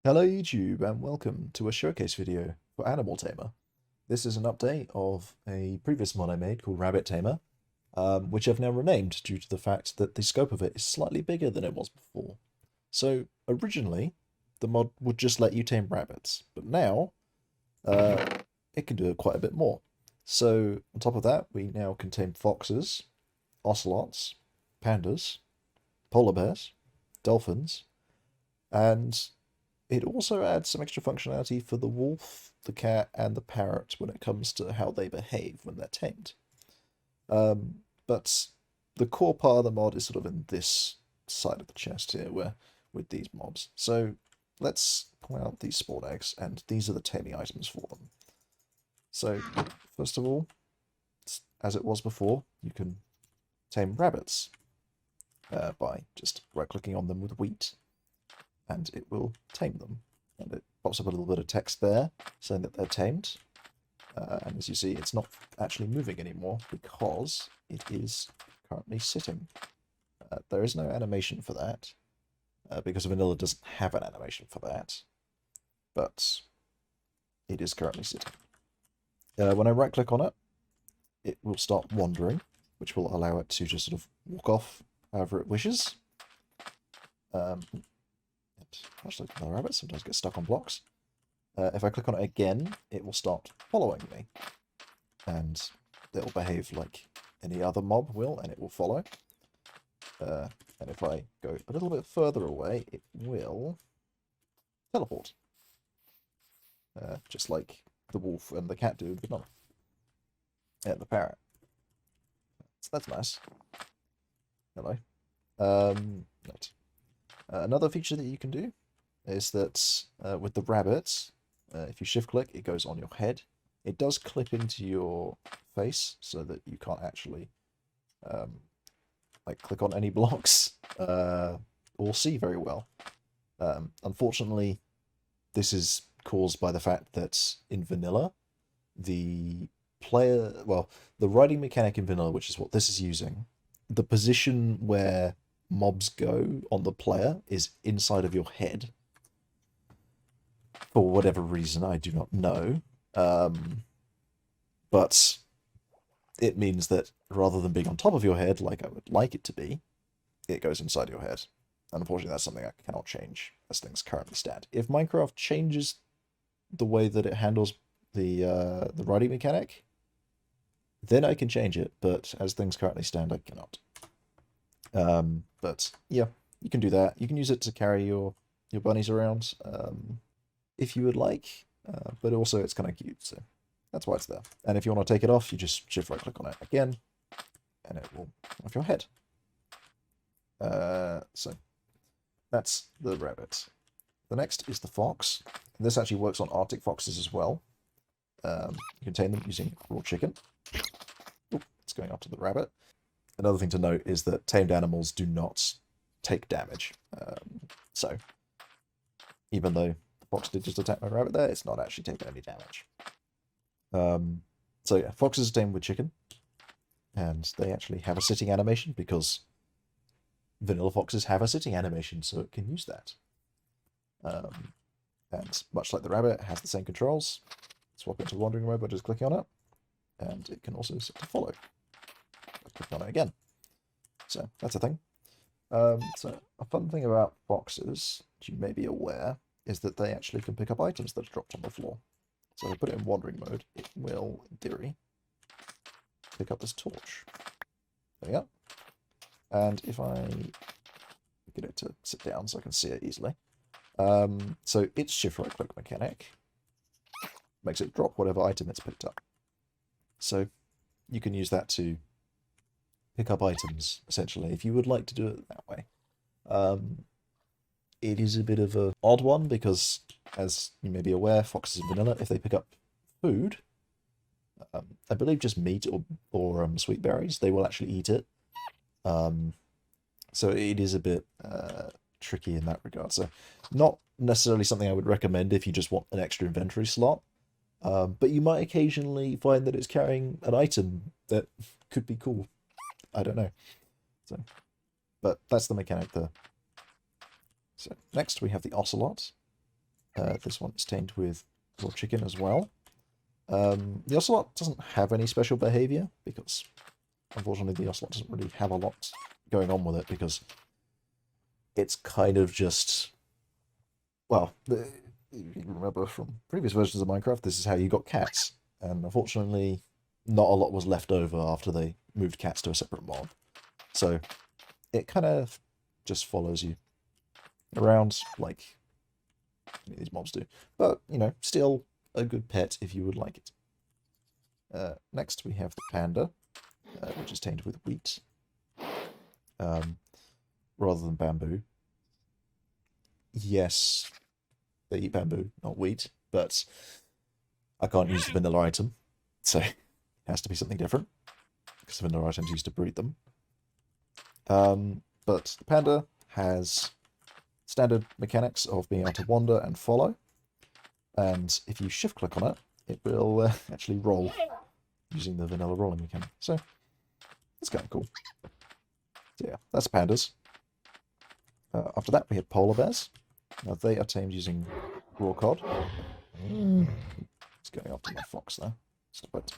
Hello YouTube and welcome to a showcase video for Animal Tamer. This is an update of a previous mod I made called Rabbit Tamer, which I've now renamed due to the fact that the scope of it is slightly bigger than it was before. So originally, the mod would just let you tame rabbits, but now it can do quite a bit more. So on top of that, we now can tame foxes, ocelots, pandas, polar bears, dolphins, and it also adds some extra functionality for the wolf, the cat, and the parrot when it comes to how they behave when they're tamed. But the core part of the mod is sort of in this side of the chest here, where with these mobs. So let's pull out these spawn eggs, and these are the taming items for them. So first of all, as it was before, you can tame rabbits by just right-clicking on them with wheat, and it will tame them. And it pops up a little bit of text there saying that they're tamed. And as you see, it's not actually moving anymore because it is currently sitting. There is no animation for that because vanilla doesn't have an animation for that, but it is currently sitting. When I right click on it, it will start wandering, which will allow it to just sort of walk off however it wishes. Much like the rabbits, sometimes get stuck on blocks. If I click on it again, it will start following me. And it will behave like any other mob will, and it will follow. And if I go a little bit further away, it will teleport. Just like the wolf and the cat do in vanilla. And the parrot. So that's nice. Hello. Right. Another feature that you can do is that with the rabbits, if you shift click, it goes on your head. It does clip into your face so that you can't actually like click on any blocks or see very well. Unfortunately, this is caused by the fact that in vanilla, the riding mechanic in vanilla, which is what this is using, the position where mobs go on the player is inside of your head. For whatever reason, I do not know. But it means that rather than being on top of your head, like I would like it to be, it goes inside your head. And unfortunately, that's something I cannot change as things currently stand. If Minecraft changes the way that it handles the riding mechanic, then I can change it. But as things currently stand, I cannot. But yeah, you can do that. You can use it to carry your bunnies around if you would like, but also it's kind of cute, so that's why it's there. And if you want to take it off, you just shift right click on it again, and it will come off your head. So that's the rabbit. The next is the fox. And this actually works on Arctic foxes as well. You can tame them using raw chicken. Oh, it's going after the rabbit. Another thing to note is that tamed animals do not take damage. So even though the fox did just attack my rabbit there, it's not actually taking any damage. So yeah, foxes are tamed with chicken, and they actually have a sitting animation because vanilla foxes have a sitting animation, so it can use that. And much like the rabbit, it has the same controls. Swap into wandering mode by just clicking on it, and it can also set to follow. Click on it again. So that's a thing. So a fun thing about foxes, which you may be aware, is that they actually can pick up items that are dropped on the floor. So if I put it in wandering mode, it will, in theory, pick up this torch. There we go. And if I get it to sit down so I can see it easily, so its shift right click mechanic makes it drop whatever item it's picked up. So you can use that to pick up items, essentially, if you would like to do it that way. It is a bit of an odd one because, as you may be aware, foxes in vanilla, if they pick up food, I believe just meat or sweet berries, they will actually eat it. So it is a bit tricky in that regard. So not necessarily something I would recommend if you just want an extra inventory slot. But you might occasionally find that it's carrying an item that could be cool. I don't know. So, but that's the mechanic there. So next we have the ocelot. This one is tamed with raw chicken as well. The ocelot doesn't have any special behavior because, unfortunately, the ocelot doesn't really have a lot going on with it because it's kind of just, well, you remember from previous versions of Minecraft, this is how you got cats, and unfortunately, not a lot was left over after they moved cats to a separate mob. So it kind of just follows you around like these mobs do. But, you know, still a good pet if you would like it. Next we have the panda, which is tamed with wheat, rather than bamboo. Yes, they eat bamboo, not wheat, but I can't use the vanilla item, so it has to be something different, because the vanilla item's used to breed them. But the panda has standard mechanics of being able to wander and follow, and if you shift click on it, it will actually roll using the vanilla rolling mechanic. So it's kind of cool. So yeah, that's pandas. After that, we have polar bears. Now they are tamed using raw cod. It's going after my fox there. Stop it.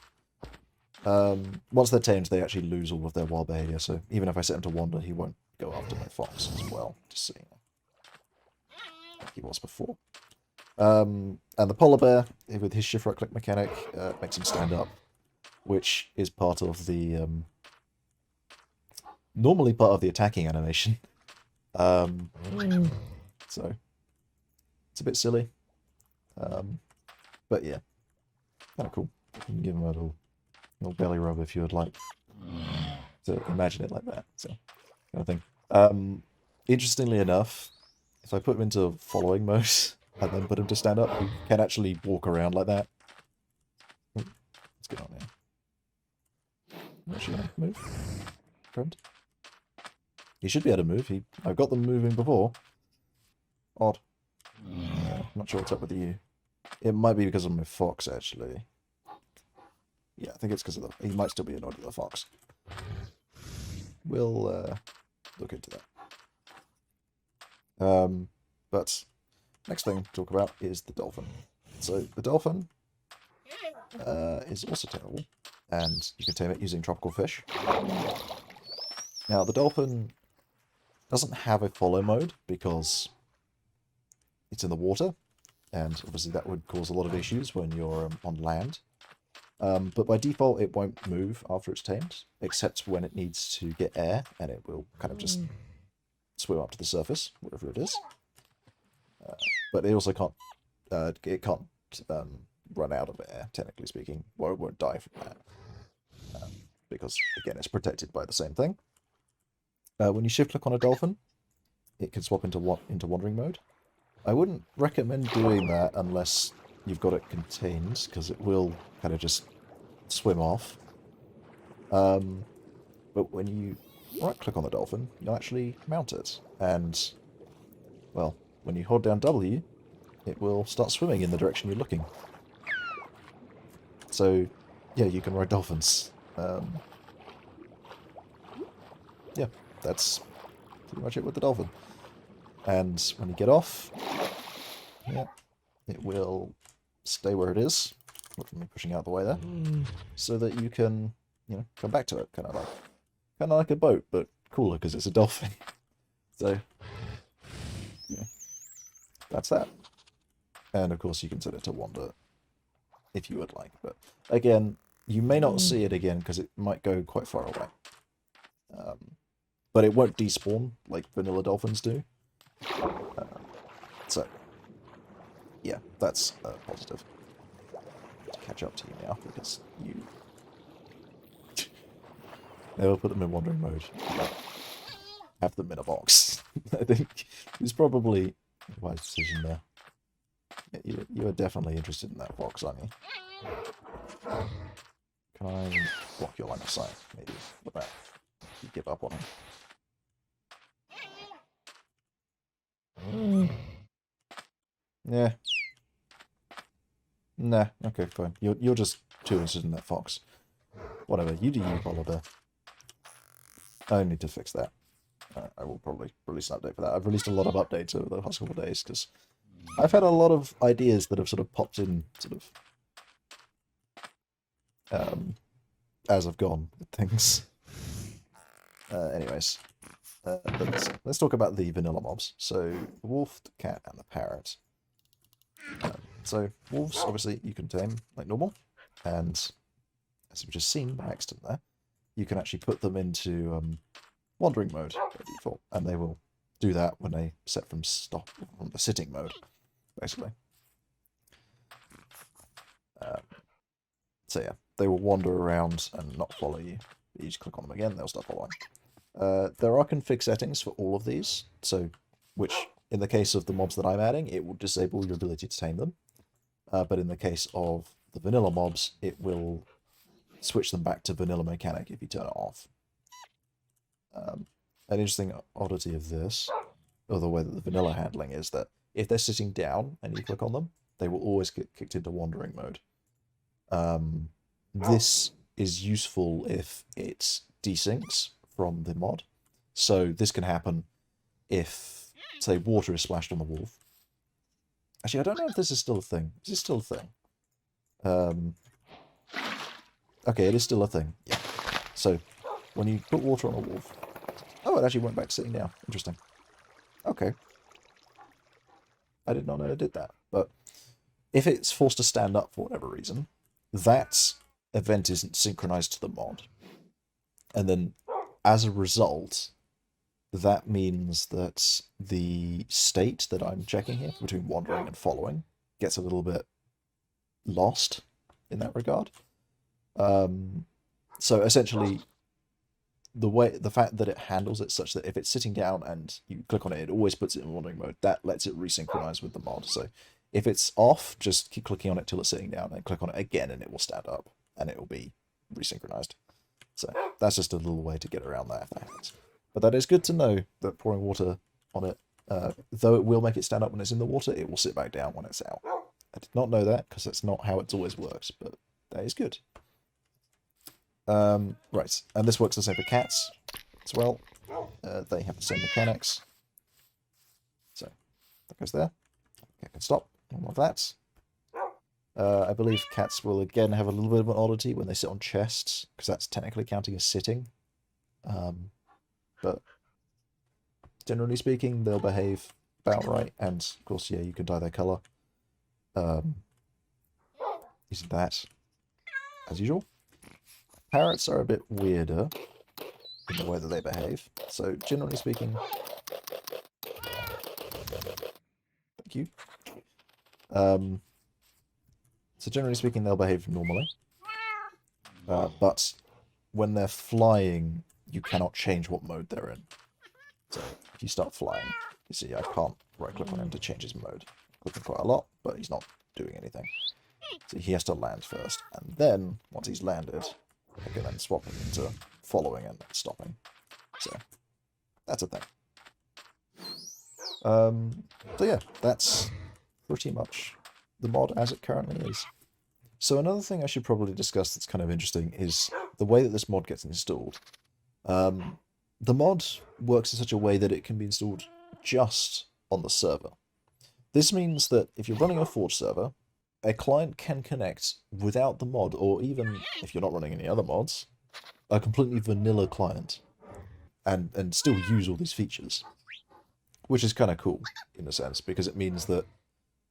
Once they're tamed, they actually lose all of their wild behavior. So even if I set him to wander, he won't go after my fox as well. Just seeing like he was before. And the polar bear, with his shift right click mechanic, makes him stand up, which is part of the normally part of the attacking animation. So it's a bit silly, but yeah, kind of cool. You can give him a little belly rub if you would like to imagine it like that. So kind of thing. Interestingly enough, if I put him into following mode and then put him to stand up, he can actually walk around like that. What's going on here? Not sure gonna move, friend. He should be able to move. I've got them moving before. Odd. Not sure what's up with you. It might be because of my fox, actually. Yeah, I think it's because of he might still be annoyed with the fox. We'll look into that. But next thing to talk about is the dolphin. So the dolphin is also tameable, and you can tame it using tropical fish. Now the dolphin doesn't have a follow mode because it's in the water, and obviously that would cause a lot of issues when you're on land. But by default, it won't move after it's tamed, except when it needs to get air, and it will kind of just swim up to the surface, wherever it is. But it also can't, run out of air, technically speaking, or it won't die from that. Because, again, it's protected by the same thing. When you shift click on a dolphin, it can swap into wandering mode. I wouldn't recommend doing that unless you've got it contained, because it will kind of just swim off. But when you right-click on the dolphin, you'll actually mount it. And, well, when you hold down W, it will start swimming in the direction you're looking. So, yeah, you can ride dolphins. Yeah, that's pretty much it with the dolphin. And when you get off, yeah, it will stay where it is. Look for me pushing out the way there, so that you can, come back to it, kind of like a boat, but cooler because it's a dolphin. So, yeah, that's that. And of course, you can set it to wander if you would like. But again, you may not see it again because it might go quite far away. But it won't despawn like vanilla dolphins do. So, yeah, that's positive. To catch up to you now, because you never put them in wandering mode. Have them in a box. I think it's probably a wise decision there. Yeah, you are definitely interested in that box, aren't you? Can I block your line of sight? Maybe. What about you give up on him? Yeah. Nah, okay, fine. You're just too interested in that fox. Whatever, you do you, polar bear. I need to fix that. I will probably release an update for that. I've released a lot of updates over the past couple of days, because I've had a lot of ideas that have sort of popped in, as I've gone with things. Anyways, let's talk about the vanilla mobs. So the wolf, the cat, and the parrot. So wolves, obviously, you can tame like normal, and as we've just seen by accident there, you can actually put them into wandering mode by default, and they will do that when they set from the sitting mode, basically. So yeah, they will wander around and not follow you. You just click on them again, they'll start following. There are config settings for all of these, so which in the case of the mobs that I'm adding, it will disable your ability to tame them. But in the case of the vanilla mobs, it will switch them back to vanilla mechanic if you turn it off. An interesting oddity of this, or the way that the vanilla handling is that if they're sitting down and you click on them, they will always get kicked into wandering mode. This is useful if it desyncs from the mod. So this can happen if, say, water is splashed on the wolf. Actually, I don't know if this is still a thing. Is this still a thing? Okay, it is still a thing. Yeah. So when you put water on a wolf... Oh, it actually went back to sitting down. Interesting. Okay. I did not know it did that. But if it's forced to stand up for whatever reason, that event isn't synchronized to the mod. And then, as a result, that means that the state that I'm checking here, between wandering and following, gets a little bit lost in that regard. So essentially, the fact that it handles it such that if it's sitting down and you click on it, it always puts it in wandering mode. That lets it resynchronize with the mod. So if it's off, just keep clicking on it till it's sitting down, and click on it again, and it will stand up, and it will be resynchronized. So that's just a little way to get around that if that happens. But that is good to know that pouring water on it, though it will make it stand up when it's in the water, it will sit back down when it's out. I did not know that because that's not how it's always worked, but that is good. Right, and this works the same for cats as well. They have the same mechanics. So that goes there. Cat can stop. One more of that. I believe cats will again have a little bit of an oddity when they sit on chests, because that's technically counting as sitting. But generally speaking, they'll behave about right. And of course, yeah, you can dye their color using that as usual. Parrots are a bit weirder in the way that they behave. So generally speaking, thank you. So generally speaking, they'll behave normally. But when they're flying, you cannot change what mode they're in. So if you start flying, you see I can't right-click on him to change his mode. Clicking quite a lot, but he's not doing anything. So he has to land first, and then, once he's landed, I can then swap him into following and stopping. So, that's a thing. So yeah, that's pretty much the mod as it currently is. So another thing I should probably discuss that's kind of interesting is the way that this mod gets installed. The mod works in such a way that it can be installed just on the server. This means that if you're running a Forge server, a client can connect without the mod, or even if you're not running any other mods, a completely vanilla client, and still use all these features. Which is kind of cool, in a sense, because it means that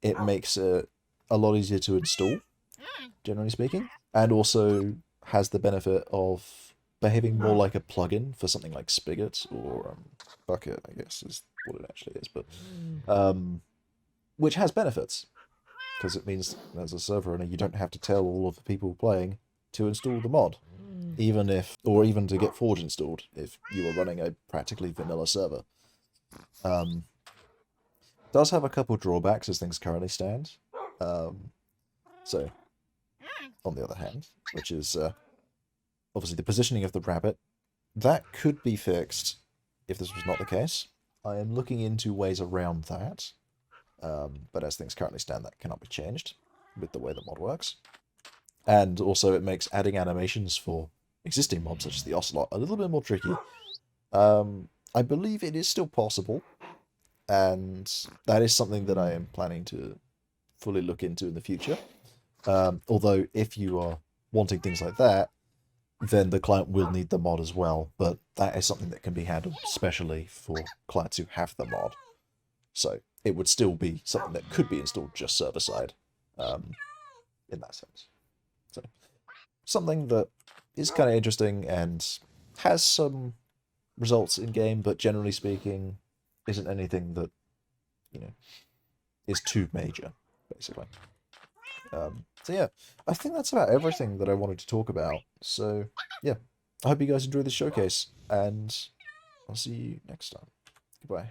it makes it a lot easier to install, generally speaking, and also has the benefit of behaving more like a plugin for something like Spigot or Bucket, I guess is what it actually is, but which has benefits, because it means as a server owner you don't have to tell all of the people playing to install the mod, even to get Forge installed if you were running a practically vanilla server. Does have a couple drawbacks as things currently stand. So, on the other hand, which is obviously the positioning of the rabbit, that could be fixed if this was not the case. I am looking into ways around that, but as things currently stand, that cannot be changed with the way the mod works. And also it makes adding animations for existing mobs such as the Ocelot a little bit more tricky. I believe it is still possible, and that is something that I am planning to fully look into in the future. Although if you are wanting things like that, then the client will need the mod as well, but that is something that can be handled specially for clients who have the mod. So it would still be something that could be installed just server-side, in that sense. So something that is kind of interesting and has some results in game, but generally speaking, isn't anything that, you know, is too major, basically. So yeah, I think that's about everything that I wanted to talk about. So yeah, I hope you guys enjoy the showcase, and I'll see you next time. Goodbye.